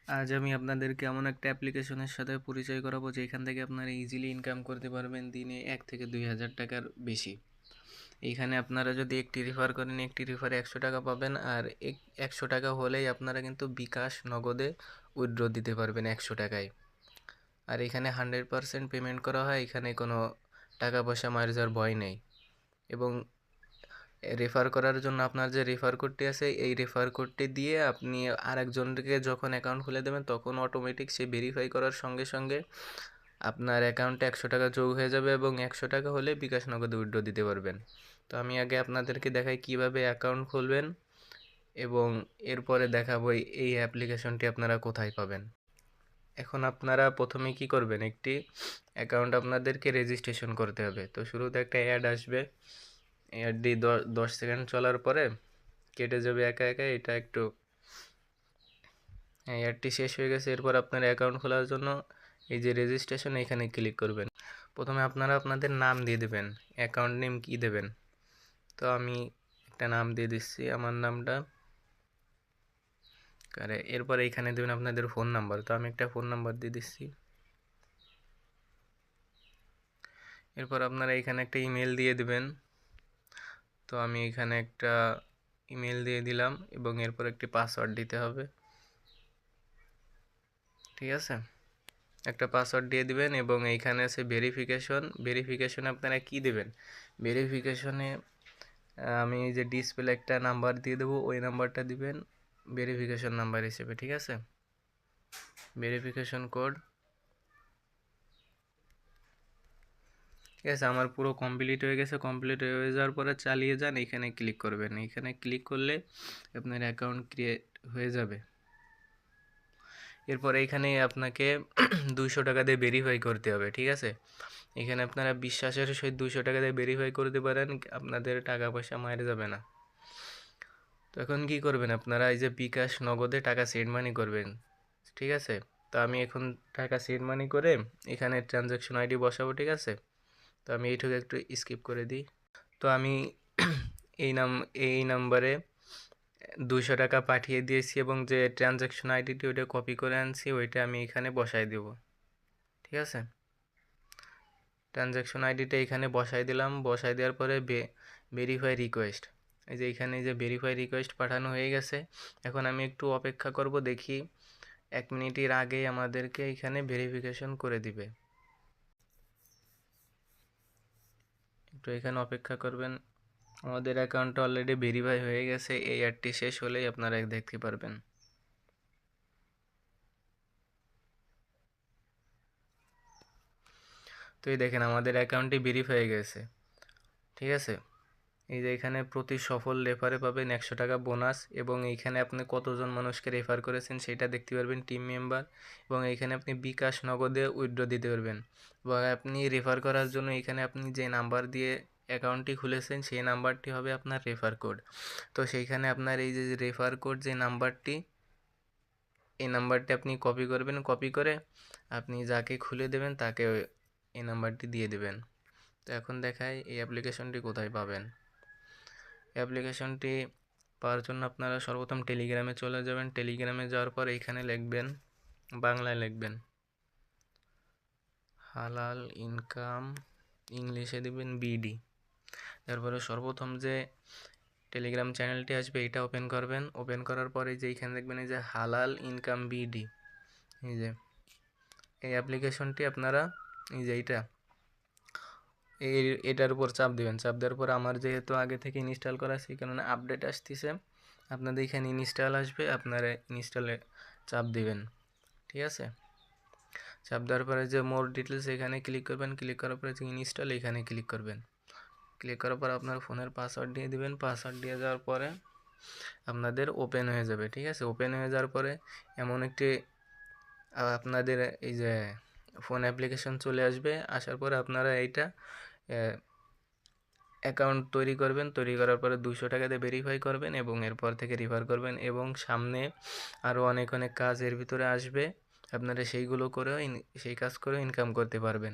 আজ আমি আপনাদেরকে এমন একটা অ্যাপ্লিকেশনের সাথে পরিচয় করাবো যেখান থেকে আপনারা ইজিলি ইনকাম করতে পারবেন দিনে 1 থেকে 2 হাজার টাকার বেশি। এইখানে আপনারা যদি একটি রেফার করেন, একটি রেফারে 100 টাকা পাবেন, আর 100 টাকা হলেই আপনারা কিন্তু বিকাশ নগদে উইথড্র দিতে পারবেন 100 টাকায়। আর এখানে 100% পেমেন্ট করা হয়, এখানে কোনো টাকা পয়সা মার যাওয়ার ভয় নেই। এবং রেফার করার জন্য আপনার যে রেফার কোডটি আছে, এই রেফার কোডটি দিয়ে আপনি আরেকজনকে যখন অ্যাকাউন্ট খুলে দেবেন তখন অটোমেটিক সে ভেরিফাই করার সঙ্গে সঙ্গে আপনার অ্যাকাউন্টে 100 টাকা যোগ হয়ে যাবে এবং 100 টাকা হলে বিকাশ নগদে উইথড্র দিতে পারবেন। তো আমি আগে আপনাদেরকে দেখাই কিভাবে অ্যাকাউন্ট খুলবেন এবং এরপরে দেখাবো এই অ্যাপ্লিকেশনটি আপনারা কোথায় পাবেন। এখন আপনারা প্রথমে কি করবেন, একটি অ্যাকাউন্ট আপনাদেরকে রেজিস্ট্রেশন করতে হবে। তো শুরুতে একটা অ্যাড আসবে, অ্যাডটি 10 সেকেন্ড চলার পরে কেটে যাবে একা একা। এটা একটু, হ্যাঁ, অ্যাডটি শেষ হয়ে গেছে। এরপর আপনার অ্যাকাউন্ট খোলার জন্য এই যে রেজিস্ট্রেশন, এখানে ক্লিক করবেন। প্রথমে আপনারা আপনাদের নাম দিয়ে দেবেন, অ্যাকাউন্ট নেম কি দেবেন। তো আমি একটা নাম দিয়ে দিচ্ছি, আমার নামটা। এরপর এইখানে দেবেন আপনাদের ফোন নাম্বার। তো আমি একটা ফোন নাম্বার দিয়ে দিচ্ছি। এরপর আপনারা এখানে একটা ইমেল দিয়ে দেবেন। তো আমি এখানে একটা ইমেল দিয়ে দিলাম এবং এরপর একটি পাসওয়ার্ড দিতে হবে। ঠিক আছে, একটা পাসওয়ার্ড দিয়ে দিবেন এবং এইখানে আছে ভেরিফিকেশনে আপনারা কি দেবেন। ভেরিফিকেশনে আমি যে ডিসপ্লে একটা নাম্বার দিয়ে দেবো, ওই নাম্বারটা দিবেন ভেরিফিকেশন নাম্বার হিসেবে। ঠিক আছে, ভেরিফিকেশন কোড। ঠিক আছে, আমার পুরো কমপ্লিট হয়ে গেছে। কমপ্লিট হয়ে যাওয়ার পরে চালিয়ে যান, এখানে ক্লিক করবেন। এখানে ক্লিক করলে আপনার অ্যাকাউন্ট ক্রিয়েট হয়ে যাবে। এরপর এইখানে আপনাকে 200 টাকা দিয়ে ভেরিফাই করতে হবে। ঠিক আছে, এখানে আপনারা বিশ্বাসের সহিত 200 টাকা দিয়ে ভেরিফাই করতে পারেন, আপনাদের টাকা পয়সা মারা যাবে না। তো এখন কি করবেন, আপনারা এই যে বিকাশ নগদে টাকা সেন্ড মানি করবেন। ঠিক আছে, তো আমি এখন টাকা সেন্ড মানি করে এখানে ট্রানজ্যাকশন আইডি বসাবো। ঠিক আছে, তো আমি এইটুকু একটু স্কিপ করে দিই। তো আমি এই নাম্বারে 200 টাকা পাঠিয়ে দিয়েছি এবং যে ট্রানজ্যাকশন আইডিটি ওইটা কপি করে আনছি, ওইটা আমি এখানে বসাই দেব। ঠিক আছে, ট্রানজ্যাকশন আইডিটা এখানে বসাই দিলাম। বসাই দেওয়ার পরে ভেরিফাই রিকোয়েস্ট, এই যে এখানে যে ভেরিফাই রিকোয়েস্ট পাঠানো হয়ে গেছে। এখন আমি একটু অপেক্ষা করব, দেখি 1 মিনিটের আগেই আমাদেরকে এখানে ভেরিফিকেশন করে দিবে। একটু এখানে অপেক্ষা করবেন। আমাদের অ্যাকাউন্টটা অলরেডি ভেরিফাই হয়ে গেছে। এই অ্যাডটি শেষ হলেই আপনারা দেখতে পারবেন। তো এই দেখেন আমাদের অ্যাকাউন্টটি ভেরিফাই হয়ে গেছে। ঠিক আছে, এই যে এখানে প্রতি সফল রেফারে পাবেন 100 টাকা বোনাস এবং এইখানে আপনি কতজন মানুষকে রেফার করেছেন সেটা দেখতে পারবেন, টিম মেম্বার। এবং এইখানে আপনি বিকাশ নগদে উইথড্র দিতে পারবেন। এবং আপনি রেফার করার জন্য এখানে আপনি যে নাম্বার দিয়ে অ্যাকাউন্টটি খুলেছেন সেই নাম্বারটি হবে আপনার রেফার কোড। তো সেইখানে আপনার এই যে রেফার কোড যে নাম্বারটি, এই নাম্বারটি আপনি কপি করবেন। কপি করে আপনি যাকে খুলে দেবেন তাকে এই নাম্বারটি দিয়ে দেবেন। তো এখন দেখাই এই অ্যাপ্লিকেশনটি কোথায় পাবেন। অ্যাপ্লিকেশনটি পাওয়ার জন্য আপনারা সর্বপ্রথম টেলিগ্রামে চলে যাবেন। টেলিগ্রামে যাওয়ার পর এইখানে লিখবেন, বাংলায় লিখবেন হালাল ইনকাম, ইংলিশে দিবেন বিডি। তারপরে সর্বপ্রথম যে টেলিগ্রাম চ্যানেলটি আসবে এটা ওপেন করবেন। ওপেন করার পরে যে এইখানে দেখবেন এই যে হালাল ইনকাম বিডি, এই যে এই অ্যাপ্লিকেশনটি আপনারা এই যে এটার উপর চাপ দিবেন। চাপ দেওয়ার পর আমার যেহেতু আগে থেকে ইনস্টল করা সেই কারণে আপডেট আসতেছে, আপনাদের এখানে ইনস্টল আসবে, আপনারা ইনস্টলে চাপ দিবেন। ঠিক আছে, চাপ দেওয়ার পরে যে মোর ডিটেলস এখানে ক্লিক করবেন। ক্লিক করার পরে যে ইনস্টল এখানে ক্লিক করবেন। ক্লিক করার পর আপনার ফোনের পাসওয়ার্ড দিয়ে দিবেন। পাসওয়ার্ড দিয়ে যাওয়ার পরে আপনাদের ওপেন হয়ে যাবে। ঠিক আছে, ওপেন হয়ে যাওয়ার পরে এমন একটি আপনাদের এই যে ফোন অ্যাপ্লিকেশন চলে আসবে। আসার পরে আপনারা এইটা অ্যাকাউন্ট তৈরি করবেন। তৈরি করার পরে 200 টাকা দিয়ে ভেরিফাই করবেন এবং এরপর থেকে রেফার করবেন এবং সামনে আরও অনেক কাজ এর ভিতরে আসবে। আপনারা সেইগুলো করেও সেই কাজ করেও ইনকাম করতে পারবেন।